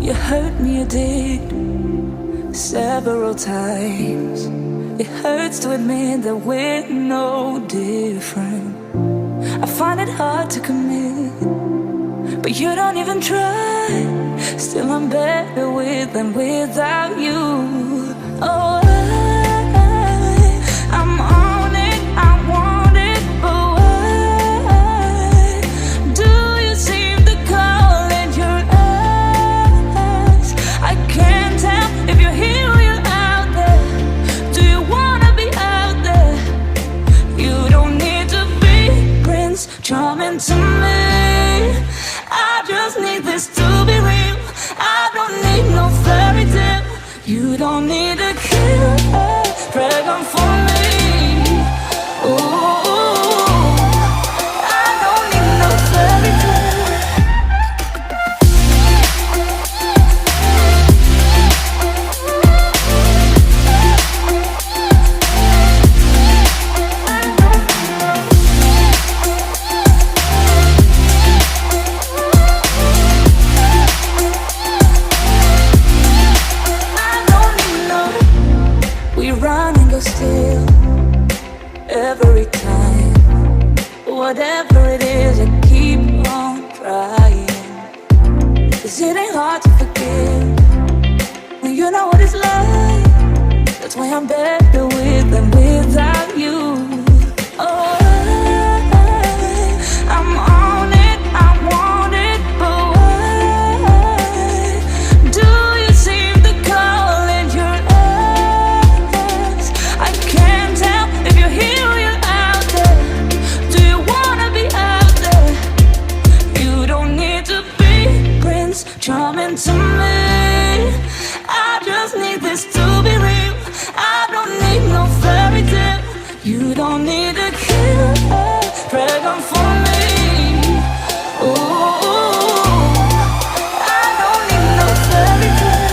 You hurt me, you did, several times. It hurts to admit that we're no different. I find it hard to commit, but you don't even try. Still I'm better with than without you. Oh, I'm on it, I want it, but why do you seem to call in your eyes? I can't tell if you're here or you're out there. Do you wanna be out there? You don't need to be Prince Charming to me. I just need this to be real. I don't need no fairy tale. You don't need to kill a dragon for me. Ooh, I don't need no fairy tale. Still, every time, whatever it is, I keep on trying. 'Cause it ain't hard to forgive when you know what it's like. That's why I'm better with than without you. Oh, I'm on it, I want it, but why do you seem to call in your eyes? I can't tell if you're here or you're out there. Do you wanna be out there? You don't need to be Prince Charming to me. I just need this to be real. I don't need no fairy tale. You don't need to kill a dragon for me. Ooh, I don't need no fairy tale.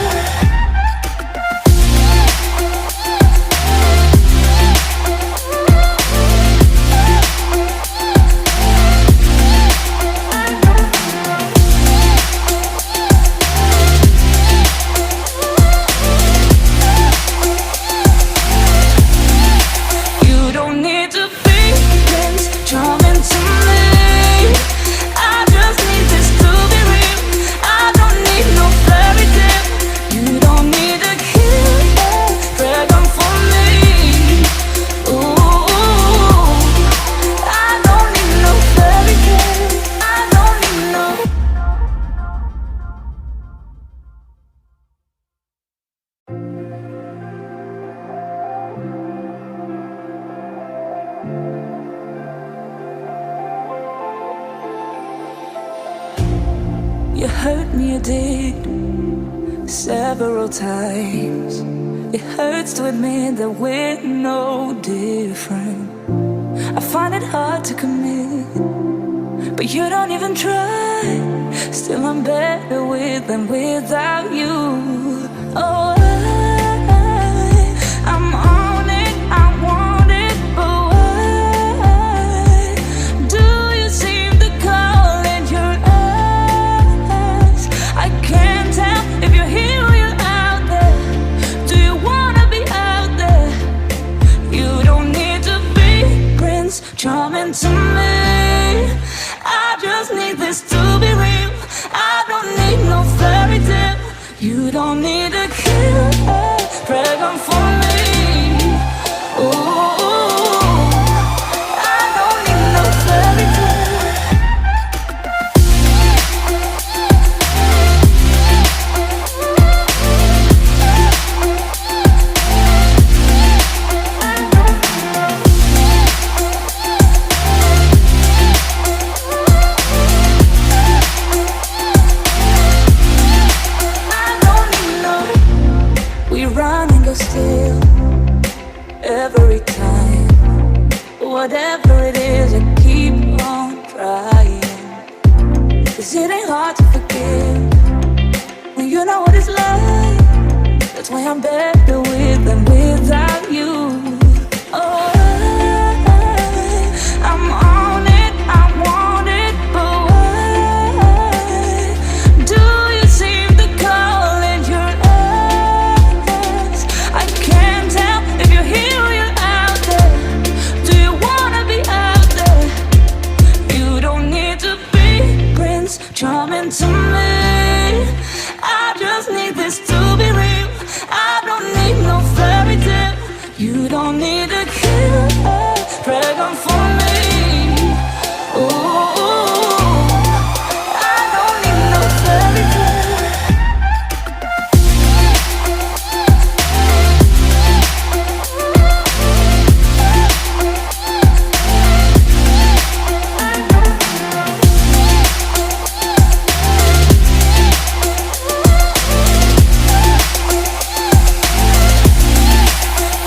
You hurt me, you did, several times. It hurts to admit that we're no different. I find it hard to commit, but you don't even try. Still I'm better with than without you. Oh, I'm on it, I want it, but why do you seem to call in your eyes? I can't tell if you're here or you're out there. Do you wanna be out there? You don't need to be Prince Charming to me. I just need this to be real. I don't need no fairy tale. You don't need to kill a dragon for me. Ooh, I don't need no fairy tale. Still, every time, whatever it is, I keep on trying. 'Cause it ain't hard to forgive when you know what it's like. That's why I'm better with than without. You don't need a killer, pregnant for me. Ooh, I don't need no fairy tale.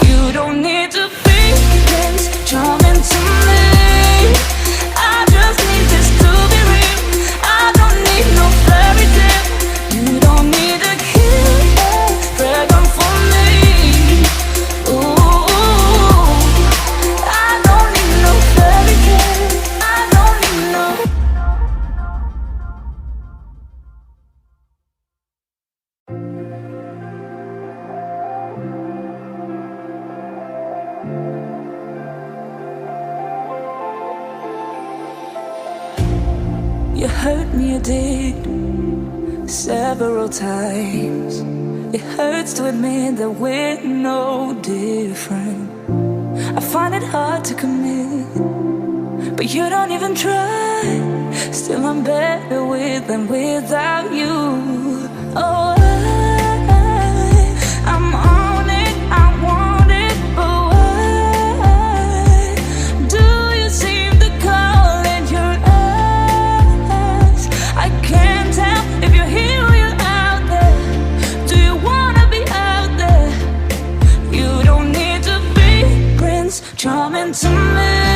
You don't need to be Prince Charming to me. I just need this to be real. I don't need no fairy tale. You don't need a killer, pregnant for me. Ooh, I don't need no fairy tale. I don't need no. You hurt me, you did, several times. It hurts to admit that we're no different. I find it hard to commit, but you don't even try. Still I'm better with than without you. Oh, I'm on it, I want it, but why do you seem to call it your eyes? I can't tell if you're here or you're out there. Do you wanna be out there? You don't need to be Prince Charming to me.